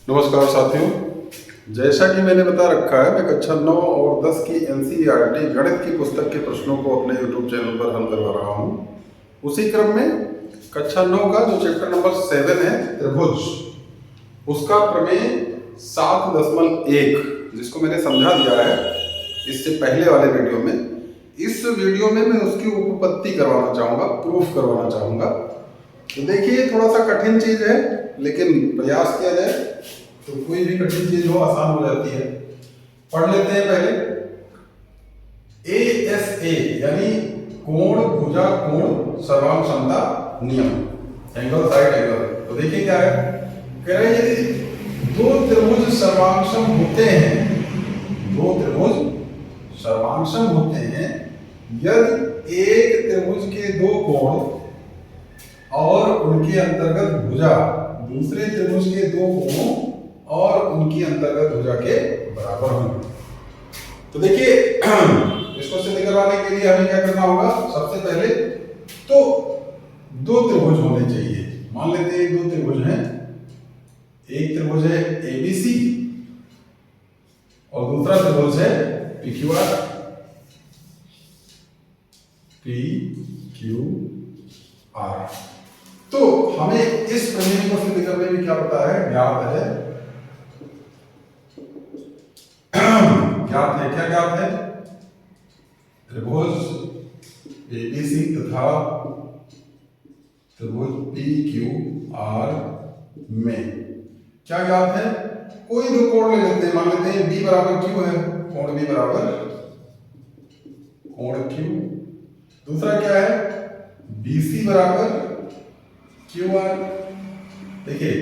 नमस्कार साथियों, जैसा कि मैंने बता रखा है मैं कक्षा 9 और 10 की एनसीईआरटी गणित की पुस्तक के प्रश्नों को अपने यूट्यूब चैनल पर हल करवा रहा हूँ। उसी क्रम में कक्षा 9 का जो चैप्टर नंबर 7 है त्रिभुज, उसका प्रमेय 7.1 जिसको मैंने समझा दिया है इससे पहले वाले वीडियो में। इस वीडियो में मैं उसकी उपपत्ति करवाना चाहूँगा, प्रूफ करवाना चाहूँगा। तो देखिए, थोड़ा सा कठिन चीज़ है, लेकिन प्रयास किया जाए तो कोई भी कठिन चीज हो आसान हो जाती है। पढ़ लेते हैं पहले। ASA यानी कोण भुजा कोण सर्वांग क्षमता नियम, एंगल साइड एंगल। तो देखिए क्या है, कह रहे हैं यदि दो त्रिभुज सर्वांगसम होते हैं, दो त्रिभुज सर्वांगसम होते हैं, यदि एक त्रिभुज के दो कोण और उनके अंतर्गत भुजा दूसरे त्रिभुज के दो कोणों और उनकी अंतर्गत भुजा के बराबर होंगे। तो देखिए, इसको सिद्ध करवाने के लिए हमें क्या करना होगा। सबसे पहले तो दो त्रिभुज होने चाहिए। मान लेते हैं दो त्रिभुज हैं, एक त्रिभुज है ABC और दूसरा त्रिभुज है PQR। तो हमें इस प्रमेय को सिद्ध करने में क्या पता है, ज्ञात है। ज्ञात है, क्या ज्ञात है, त्रिभुज ABC तथा त्रिभुज PQR में क्या ज्ञात है। कोई दो कोण ले लेते हैं, मान लेते हैं B बराबर Q है, कोण B बराबर कोण Q। दूसरा क्या है, BC बराबर QR। देखिए,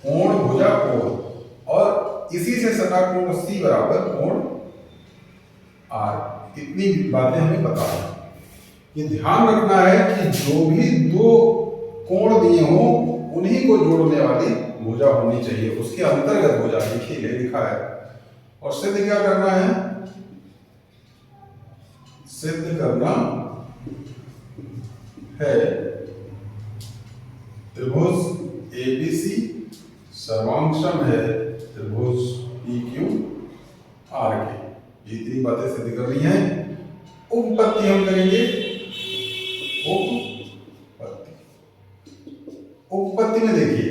कोण भुजा कोण और इसी से सटा कोण C बराबर कोण R। इतनी बातें हमें पता है। ये ध्यान रखना है कि जो भी दो कोण दिए हों उन्हीं को जोड़ने वाली भुजा होनी चाहिए, उसके अंतर्गत भुजा। देखिए लिखा है। और सिद्ध क्या करना है, सिद्ध करना है त्रिभुज ABC सर्वांगसम है त्रिभुज PQR के। ये तीन बातें सिद्ध करनी है। उपपत्ति हम करेंगे। उपपत्ति में देखिए,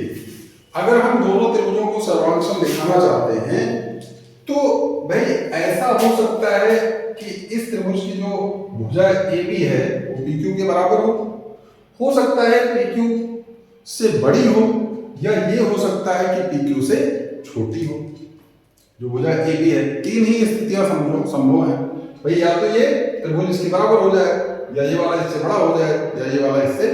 अगर हम दोनों त्रिभुजों को सर्वांगसम दिखाना चाहते हैं तो भाई ऐसा हो सकता है कि इस त्रिभुज की जो भुजा AB है वो PQ के बराबर हो सकता है PQ से बड़ी हो, या ये हो सकता है कि PQ से छोटी हो। जो भुजा AB है, तीन ही स्थितियां संभव है भाई। या तो ये त्रिभुज इसके बराबर हो जाए, या ये वाला इससे बड़ा हो जाए, या ये वाला इससे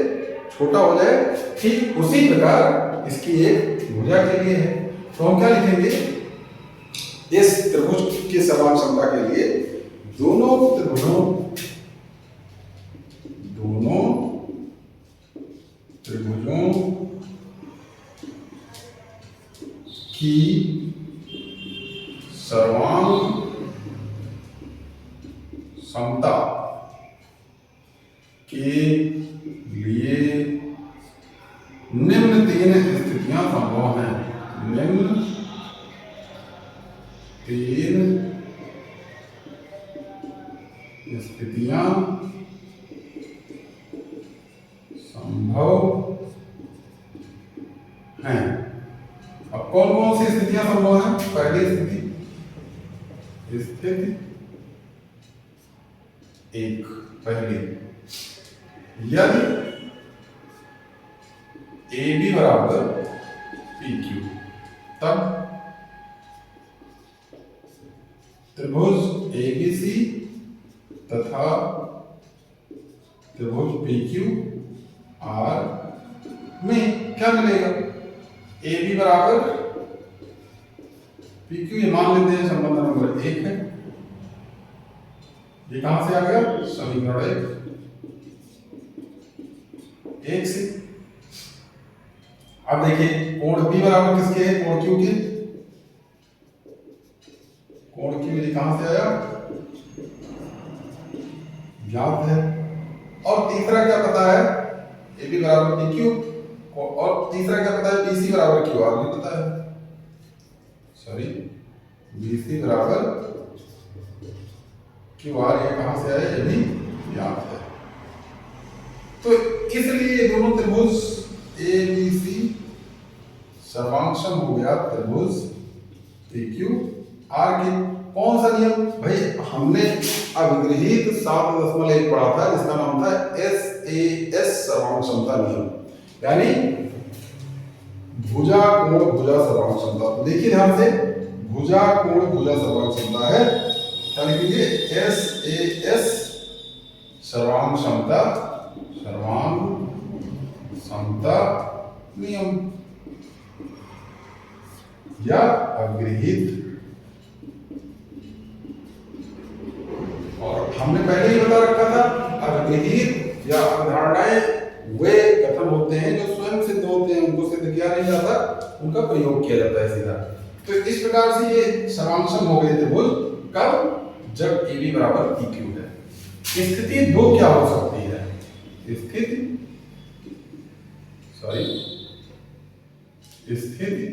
छोटा हो जाए। ठीक उसी प्रकार इसकी एक भुजा के लिए है। तो हम क्या लिखेंगे, इस त्रिभुज की सर्वांग क्षमता के लिए दोनों त्रिभुजों की सर्वांग क्षमता के लिए निम्न तीन स्थितियां संभव हैं। निम्न तीन स्थितियां संभव हैं। अब कौन कौन सी स्थितियां संभव हैं। पहली स्थिति, स्थिति एक, पहली, यदि AB बराबर PQ, तब त्रिभुज ABC तथा त्रिभुज PQR में क्या मिलेगा, AB बराबर PQ। ये मान लेते हैं संबंध नंबर 1 है। ये कहां से आ गया, समीकरण 1 से। अब देखिए, कोण B बराबर किसके है, कोण Q के। कोण Q ये कहां से आया, ज्ञात है। और तीसरा क्या पता है, AB बराबर PQ, और तीसरा क्या पता है, BC बराबर QR भी पता है। सॉरी BC बराबर QR, ये कहां से आया, ये भी ज्ञात है। तो इसलिए दोनों त्रिभुज ABC सर्वांगसम हो गया त्रिभुज PQR के। कौन सा नियम भाई, हमने अभिगृहित 7.1 पढ़ा था जिसका नाम था SAS सर्वांगसमता नियम, यानी भुजा कोण भुजा सर्वांगसमता। तो देखिए ध्यान से, भुजा कोण भुजा सर्वांगसमता है, क्या लिखेंगे, SAS सर्वांगसमता, सर्वांगसमता नियम या अभिगृहित। और हमने पहले ही बता रखा था अभिगृहित या अवधारणाएं वे कथन होते हैं जो स्वयं सिद्ध होते हैं, उनको सिद्ध किया नहीं जाता, उनका प्रयोग किया जाता है सीधा। तो इस प्रकार से ये सर्वांगसम हो गए त्रिभुज कब, जब AB बराबर PQ है। स्थिति दो क्या हो सकती है, स्थिति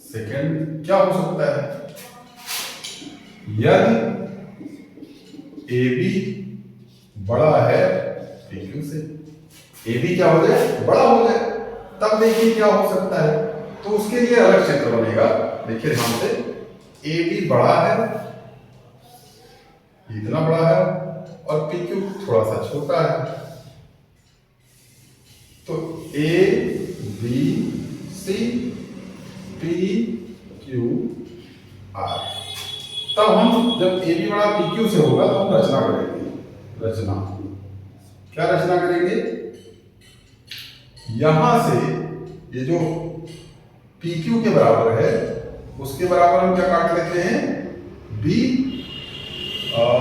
सेकंड क्या हो सकता है, यदि AB बड़ा है PQ से, AB क्या हो जाए, बड़ा हो जाए, तब देखिए क्या हो सकता है। तो उसके लिए अलग क्षेत्र बनेगा। देखिए ध्यान से, AB बड़ा है, इतना बड़ा है, और PQ थोड़ा सा छोटा है। तो ABC PQR, तब हम जब AB बड़ा PQ से होगा तो हम रचना करेंगे। रचना क्या रचना करेंगे, यहां से ये जो PQ के बराबर है उसके बराबर हम क्या काट लेते हैं, B,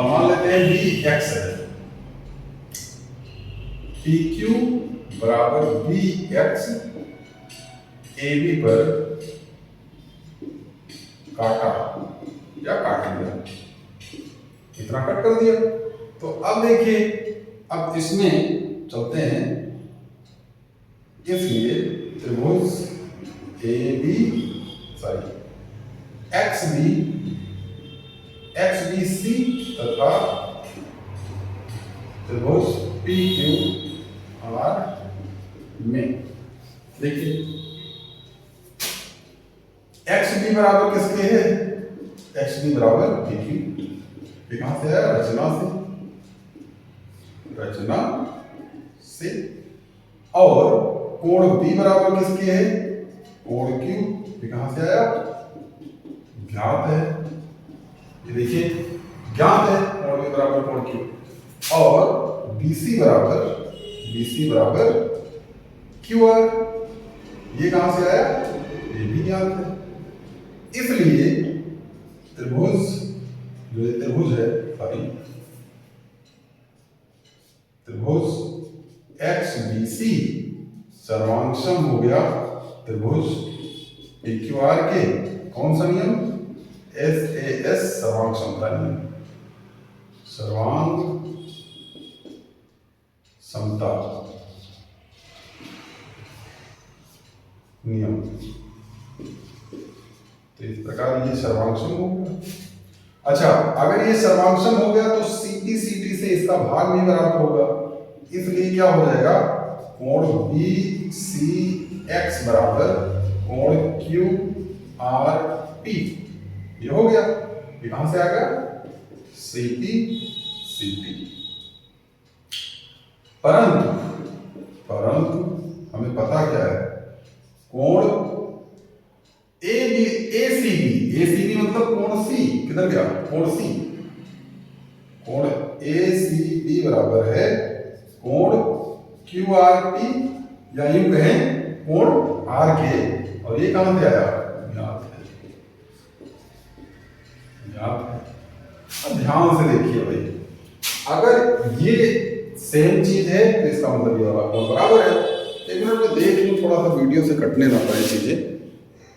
मान लेते हैं BX है, PQ बराबर BX, AB पर काटा या काट दिया, इतना कट कर दिया। तो अब देखिए, अब इसमें चलते हैं, इसलिए त्रिभुज XBC तथा त्रिभुज PQR में देखिए XB बराबर किसके है, XB बराबर PQ, ये कहां से है, रचना से। और कोण B बराबर किसके है, कोण Q, ये कहां से आया, ज्ञात है, ये देखिए ज्ञात है कोण B बराबर कोण Q। और BC बराबर QR, ये कहां से आया, ये भी ज्ञात है। इसलिए त्रिभुज, जो ये त्रिभुज है, त्रिभुज XBC सर्वांगसम हो गया त्रिभुज PQR के। कौन सा नियम, SAS सर्वांगसमता नियम, सर्वांग समता नियम। तो इस प्रकार ये सर्वांगसम हो गया। अच्छा, अगर ये सर्वांगसम हो गया तो CT से इसका भाग भी बराबर होगा, इसलिए क्या हो जाएगा, कोण BCX बराबर कोण QRP, ये हो गया। ये कहां से आ गया, CP। परंतु हमें पता क्या है, कोण ACB मतलब कोण C, किधर गया, कोण C, कोण ACB बराबर है कोण QRP, या यूं कहें कोण R के। और ये कहां से आया, ज्ञात है। अब ध्यान से देखिए भाई, अगर ये सेम चीज है तो इसका मतलब ये वाला कोण बराबर है। एक मिनट में देख लूं, थोड़ा सा वीडियो से कटने ना पाए चीजें,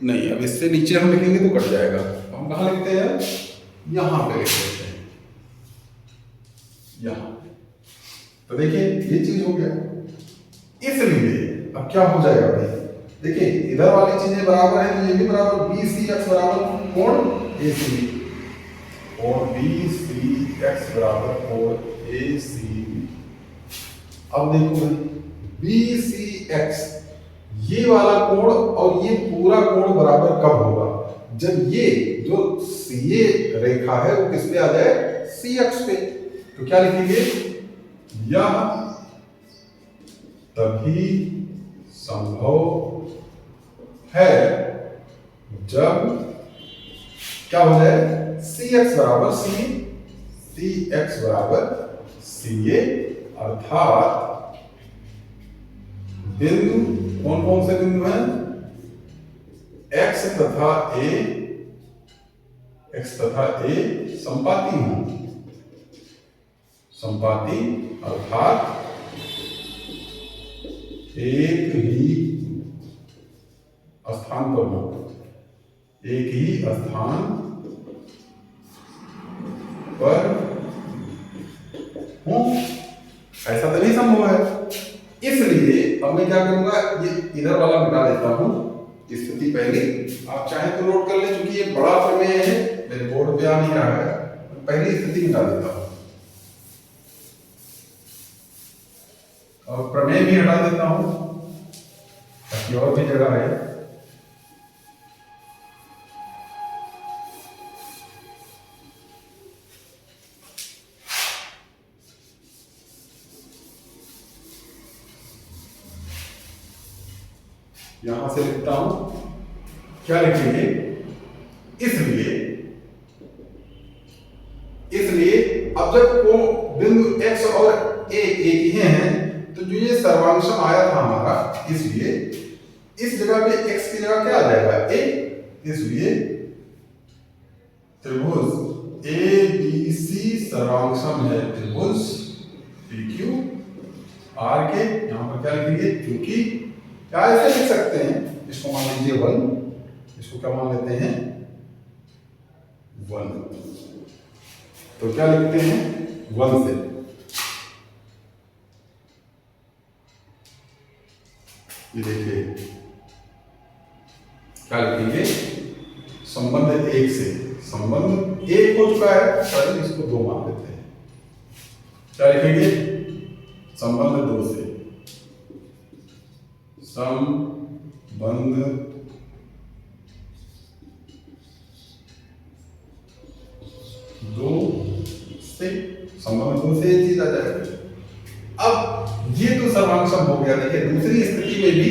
नहीं अब इससे नीचे हम लिखेंगे तो कट जाएगा। हम कहां लिखते हैं, यहां पे लिख देते हैं, यहां। तो देखिए ये चीज हो गया। इसलिए अब क्या हो जाएगा भाई, देखिए इधर वाली चीजें बराबर है तो ये भी बराबर, बी सी एक्स बराबर कोण ए सी बी, और बी सी एक्स बराबर कोण ए सी बी। अब देखो बी सी एक्स, ये वाला कोण और ये पूरा कोण बराबर कब होगा, जब ये जो सी ए रेखा है वो किस पे आ जाए, सी एक्स पे। तो क्या लिखेंगे, यह तभी संभव है जब क्या हो जाए, सी एक्स बराबर सी एक्स बराबर सी ए, अर्थात बिंदु कौन कौन से बिंदु हैं, एक्स तथा ए संपाती हैं, संपाती अर्थात एक ही स्थान पर हो, एक ही स्थान पर हूं, ऐसा तभी संभव है। इसलिए अब मैं क्या करूंगा, ये इधर वाला मिटा देता हूं, स्थिति पहले आप चाहें तो नोट कर ले, क्योंकि ये बड़ा प्रमेय है, मेरे बोर्ड पे आ नहीं रहा है, पहली स्थिति मिटा देता हूं और प्रमेय भी हटा देता हूं ताकि और भी जगह है। यहां से लिखता हूं, क्या लिखेंगे, इसलिए अब जब को बिंदु x और a एक ही हैं, तो जो ये सर्वांशम आया था हमारा, इसलिए इस जगह पे x की जगह क्या आ जाएगा, a, इसलिए त्रिभुज ए बी सी सर्वांशम है त्रिभुज पी क्यू आर के। यहां पर क्या लिखेंगे, क्योंकि क्या ऐसे लिख सकते हैं, इसको मान लीजिए 1, इसको क्या मान लेते हैं 1, तो क्या लिखते हैं 1 से, ये देखिए क्या लिखेंगे, संबंध 1 से, संबंध 1 हो चुका है, चलिए इसको 2 मान लेते हैं, क्या लिखेंगे संबंध 2 से, संबंध 2 से, संबंध 2 से ये चीज आ जाएगी। अब ये तो सर्वांशम हो गया। देखिए दूसरी स्थिति में भी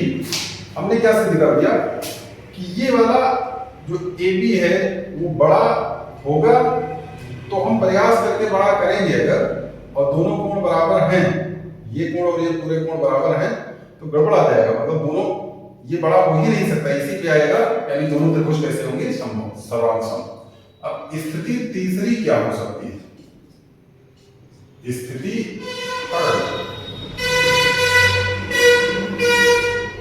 हमने क्या सिद्ध कर दिया कि ये वाला जो ए बी है वो बड़ा होगा, तो हम प्रयास करके बड़ा करेंगे अगर, और दोनों कोण बराबर हैं, ये कोण और ये पूरे कोण बराबर हैं, तो गड़बड़ आ जाएगा, मतलब दोनों ये बड़ा हो ही नहीं सकता, इसी पे आएगा, यानी दोनों त्रिभुज कैसे होंगे, सर्वांशम। अब स्थिति तीसरी क्या हो सकती है, स्थिति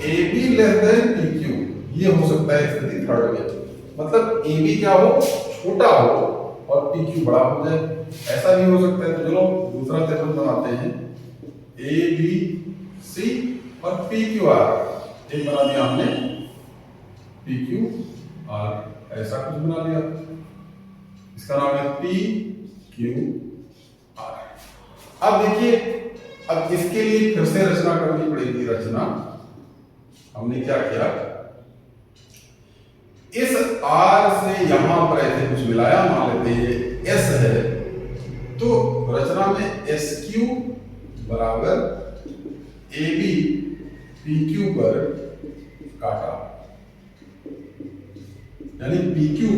A be less than P Q, ये हो सकता है स्थिति थर्ड में, मतलब ए बी क्या हो, छोटा हो और पी क्यू बड़ा हो जाए, ऐसा भी हो सकता है। तो चलो दूसरा त्रिभुज बनाते हैं, ए बी सी और पी क्यू आर, एक बना दिया हमने पी क्यू आर, ऐसा कुछ बना दिया, इसका नाम है पी क्यू आर। अब देखिए, अब इसके लिए फिर से रचना करनी पड़ेगी। रचना हमने क्या किया, इस आर से यहां पर ऐसे कुछ मिलाया, मान लेते हैं एस है, तो रचना में एस क्यू बराबर ए बी पी क्यू पर काटा, यानी पी क्यू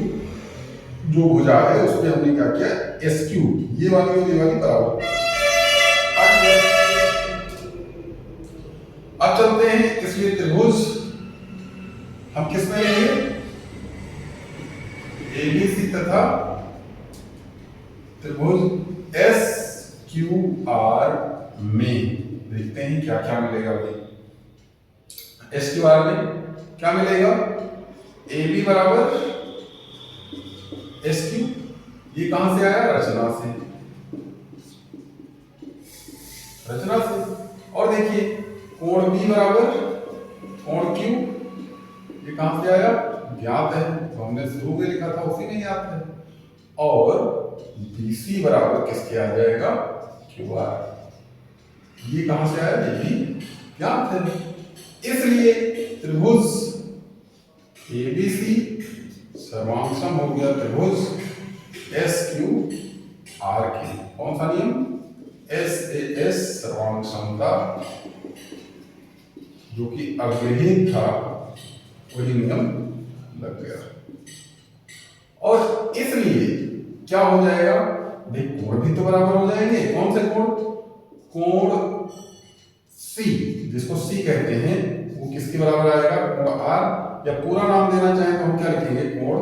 जो भुजा है उस पर हमने क्या किया, एस क्यू, ये वाली और ये वाली बराबर। अब चलते हैं, इसलिए त्रिभुज हम किस में लेंगे, ए बी सी तथा त्रिभुज एस क्यू आर में। देखते हैं क्या क्या मिलेगा भाई। एस क्यू आर में क्या मिलेगा, ए बी बराबर एस क्यू, ये कहां से आया, रचना से, रचना से। और देखिए कोण बी बराबर कोण क्यू ये कहां से आया? ज्ञात है, तो हमने शुरू में लिखा था उसी में ज्ञात है। और BC बराबर किसके आ जाएगा? QR। ये कहां से आया? ये भी ज्ञात है। इसलिए त्रिभुज ABC सर्वांगसम हो गया त्रिभुज SQRQ। कौन सा नियम? SAS सर्वांगसमता, जो कि अग्रहीत था, वही नियम लग गया। और इसलिए क्या हो जाएगा भाई? कोण भी तो बराबर हो जाएंगे। कौन से कोण? कोण C, जिसको C कहते हैं, वो किसके बराबर आएगा? कोण R, या पूरा नाम देना चाहें तो हम क्या लिखेंगे? कोण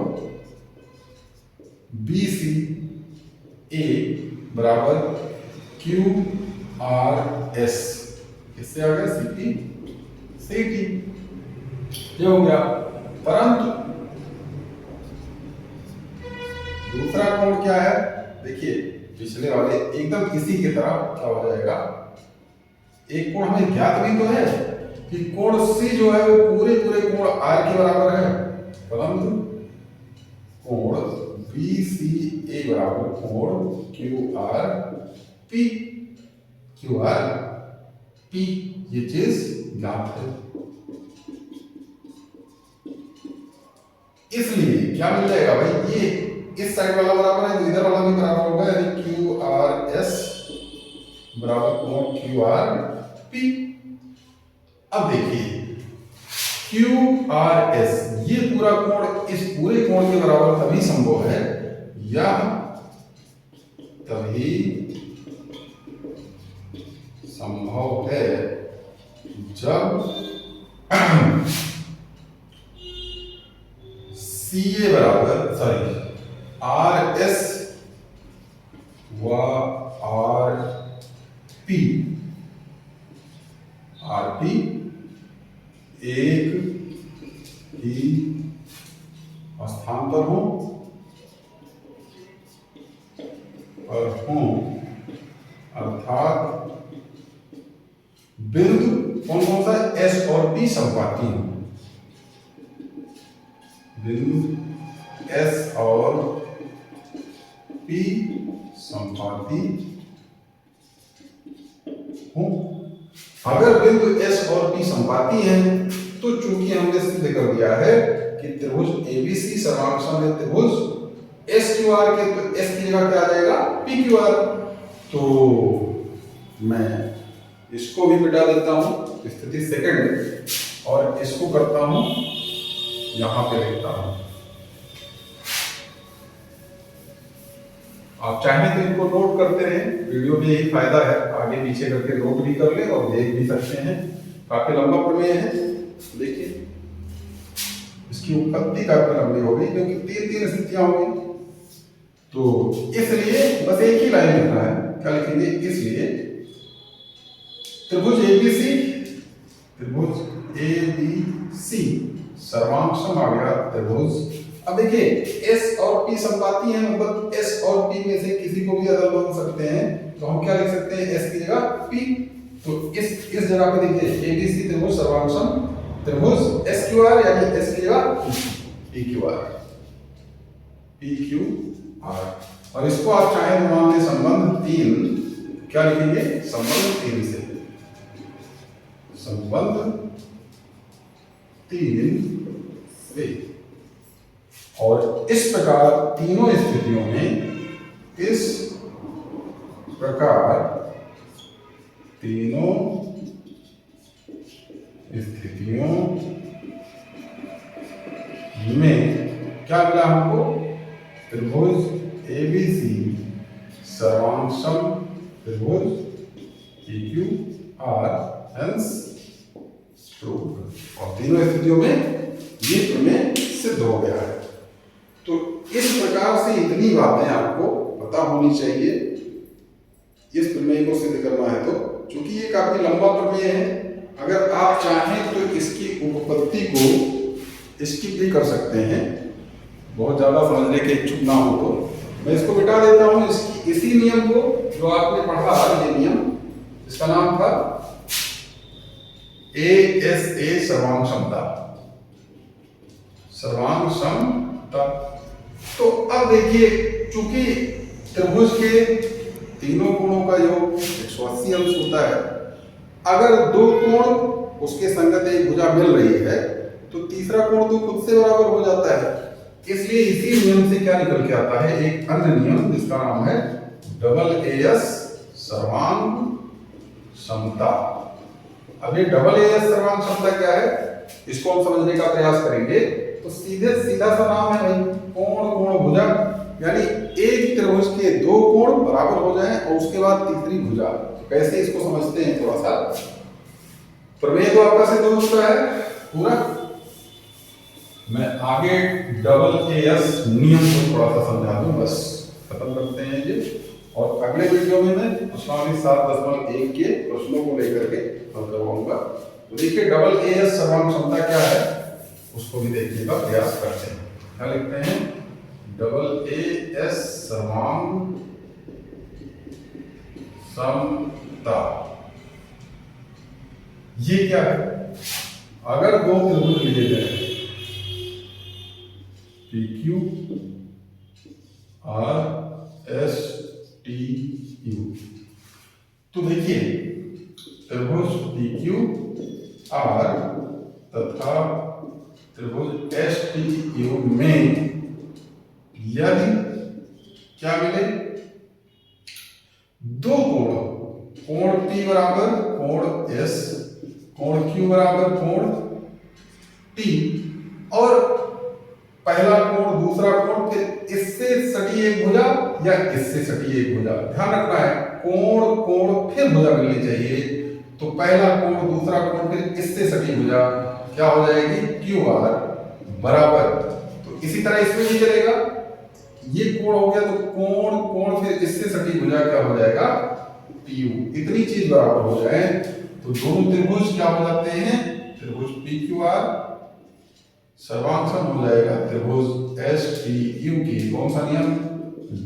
BCA बराबर QRS। किससे आ गया? CT। ये हो गया। परंतु दूसरा कोण क्या है? देखिए, पिछले वाले एकदम इसी की तरह क्या हो जाएगा? एक कोण हमें ज्ञात भी तो है कि कोण C जो है वो पूरे कोण R के बराबर है, परंतु कोण BCA बराबर कोण QRP, ये चीज ज्ञात है। इसलिए क्या मिल जाएगा भाई? ये इस साइड वाला बराबर है तो इधर वाला भी बराबर होगा, यानी QRS बराबर कोण QRP। अब देखिए QRS, ये पूरा कोण इस पूरे कोण के बराबर तभी संभव है, या तभी संभव है जब CA बराबर RS व RP एक ही स्थान पर हों, अर्थात बिंदु कौन सा? S और P संपाती हों। बिंदु S और P संपाती हों। अगर बिंदु S और P संपाती हैं तो चूंकि हमने सिद्ध कर दिया है कि त्रिभुज ABC सर्वांगसम है त्रिभुज SQR के, तो S की जगह क्या आ जाएगा? PQR। तो मैं इसको भी मिटा देता हूं, स्थिति सेकंड, और इसको करता हूं यहां पे लिखता हूं। आप चाहें तो इनको नोट करते रहें, वीडियो में यही फायदा है, आगे पीछे करके नोट भी कर ले और देख भी सकते हैं। काफी लंबा प्रमेय है। देखिए, इसकी उत्पत्ति काफी लंबी हो गई क्योंकि तीन स्थितियां हो गई, तो इसलिए बस एक ही लाइन लिखना है। क्या लिखेंगे? इसलिए त्रिभुज ABC सर्वांगसम आ गया त्रिभुज। अब देखिए S और P संपाती हैं, मतलब S और P में से किसी को भी अदल बदल सकते हैं, तो हम क्या लिख सकते हैं? S की जगह P। तो इस जगह पे देखिए ABC त्रिभुज सर्वांगसम त्रिभुज SQR, यानी S की जगह PQR। और इसको आप चाहे तो मान लें संबंध 3। क्या लिखेंगे? संबंध 3 से, संबंध 3 से। और इस प्रकार तीनों स्थितियों में, इस प्रकार तीनों स्थितियों में क्या मिला हमको? त्रिभुज ABC सर्वांगसम त्रिभुज PQR, हेंस प्रूव्ड। और तीनों स्थितियों में ये प्रमेय सिद्ध हो गया है। तो इस प्रकार से इतनी बातें आपको पता होनी चाहिए इस प्रमेय को सिद्ध करना है। तो चूंकि ये काफी लंबा प्रमेय है, अगर आप चाहें तो इसकी उपपत्ति को स्किप भी कर सकते हैं, बहुत ज्यादा समझने के इच्छुक ना हो तो। मैं इसको मिटा देता हूं, इसी नियम को जो आपने पढ़ा, ये नियम, इसका नाम था ASA सर्वांगसमता। सर्वांग समता। तो अब देखिए, चूंकि त्रिभुज के तीनों कोणों का योग 180 अंश होता है, अगर दो कोण उसके संगत एक भुजा मिल रही है तो तीसरा कोण तो खुद से बराबर हो जाता है। इसलिए इसी नियम से क्या निकल के आता है, एक अन्य नियम जिसका नाम है डबल एएस सर्वांग समता। अब ये डबल एएस सर्वांग समता क्या है, इसको हम समझने का प्रयास करेंगे। तो सीधा सा नाम है भाई, कोण कोण भुजा, यानी एक त्रिभुज के दो कोण बराबर हो जाएं और उसके बाद तीसरी भुजा। कैसे इसको समझते हैं थोड़ा सा। प्रमेय तो आपका सिद्ध हो चुका है पूरा, मैं आगे डबल एएस नियम को थोड़ा सा समझा दूं, बस खत्म करते हैं ये। और अगले वीडियो में मैं प्रश्नावली 7.1 के प्रश्नों को लेकर के हल करवाऊंगा। तो देखिए डबल एएस सर्वांग क्षमता क्या है उसको भी देखने का प्रयास करते हैं। क्या लिखते हैं, डबल एएस सर्वांग समता। ये क्या है, अगर दो त्रिभुज लिए गए PQ RSTU, तो देखिए त्रिभुज PQ R तथा त्रिभुज STU में यदि क्या मिले, दो कोण P बराबर कोण S, कोण Q बराबर कोण T, और पहला कोण दूसरा कोण, फिर इससे सटी एक भुजा या इससे सटी एक भुजा। ध्यान रखना है, कोण कोण फिर भुजा मिलनी चाहिए। तो पहला कोण दूसरा कोण फिर इससे सटी भुजा क्या हो जाएगी, QR बराबर। तो इसी तरह इसमें भी चलेगा, ये कोण हो गया तो कोण कोण फिर इससे सटी भुजा क्या हो जाएगा, PU। इतनी चीज बराबर हो जाए तो दोनों त्रिभुज क्या हो जाते हैं, त्रिभुज PQR सर्वांग सम हो जाएगा त्रिभुज STU की कौन सा नियम,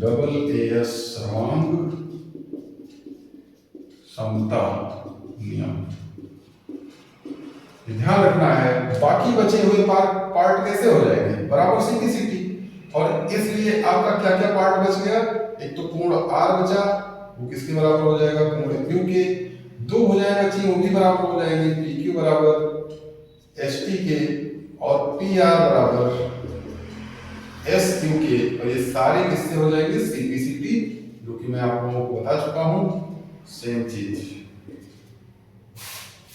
डबल एएस सर्वांग समता नियम। ध्यान रखना है, बाकी बचे हुए पार्ट कैसे हो जाएंगे, बराबर सीधी। और इसलिए आपका क्या क्या पार्ट बच गया, एक तो कोण R बचा, वो किसके बराबर हो जाएगा, कोण Q के। दो भुजाएं बची वो भी बराबर हो जाएंगी, PQ बराबर ST के और PR बराबर SQ के। और ये सारे किससे हो जाएंगे, CPCT, जो कि मैं आप लोगों को बता चुका हूं, सेम चीज।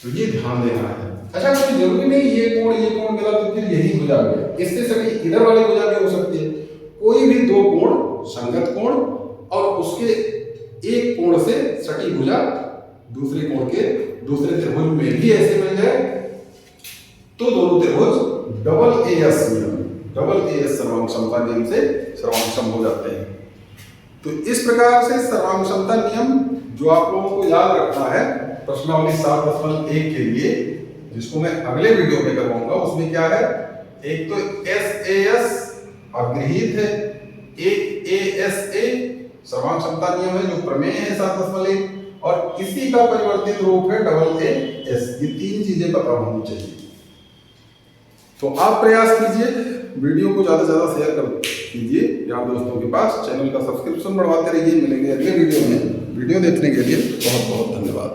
तो ये ध्यान देना है। अच्छा, कोई जरूरी नहीं ये कोण मिला तो फिर यही भुजा मिले, इससे सभी इधर वाली भुजा भी हो सकती है। कोई भी दो कोण, संगत कोण, और उसके एक कोण से सटी भुजा दूसरे कोण के दूसरे त्रिभुज में भी ऐसे मिल जाए तो दोनों त्रिभुज डबल एएस नियम, डबल एएस सर्वांग समता नियम से सर्वांग सम हो जाते हैं। तो इस प्रकार से सर्वांग समता नियम जो आप लोगों को याद रखना है प्रश्नावली 7.1 के लिए, जिसको मैं अगले वीडियो में करवाऊंगा, उसमें क्या है, एक तो SAS अग्रहित है, एक ASA सर्वांग समता नियम है जो प्रमेय है 7.1, और इसी का परिवर्तित रूप है डबल एएस। ये तीन चीजें पता होनी चाहिए। तो आप प्रयास कीजिए, वीडियो को ज्यादा से ज्यादा शेयर कर कीजिए यार दोस्तों के पास, चैनल का सब्सक्रिप्शन बढ़वाते रहिए। मिलेंगे अगले वीडियो में। वीडियो देखने के लिए बहुत बहुत धन्यवाद।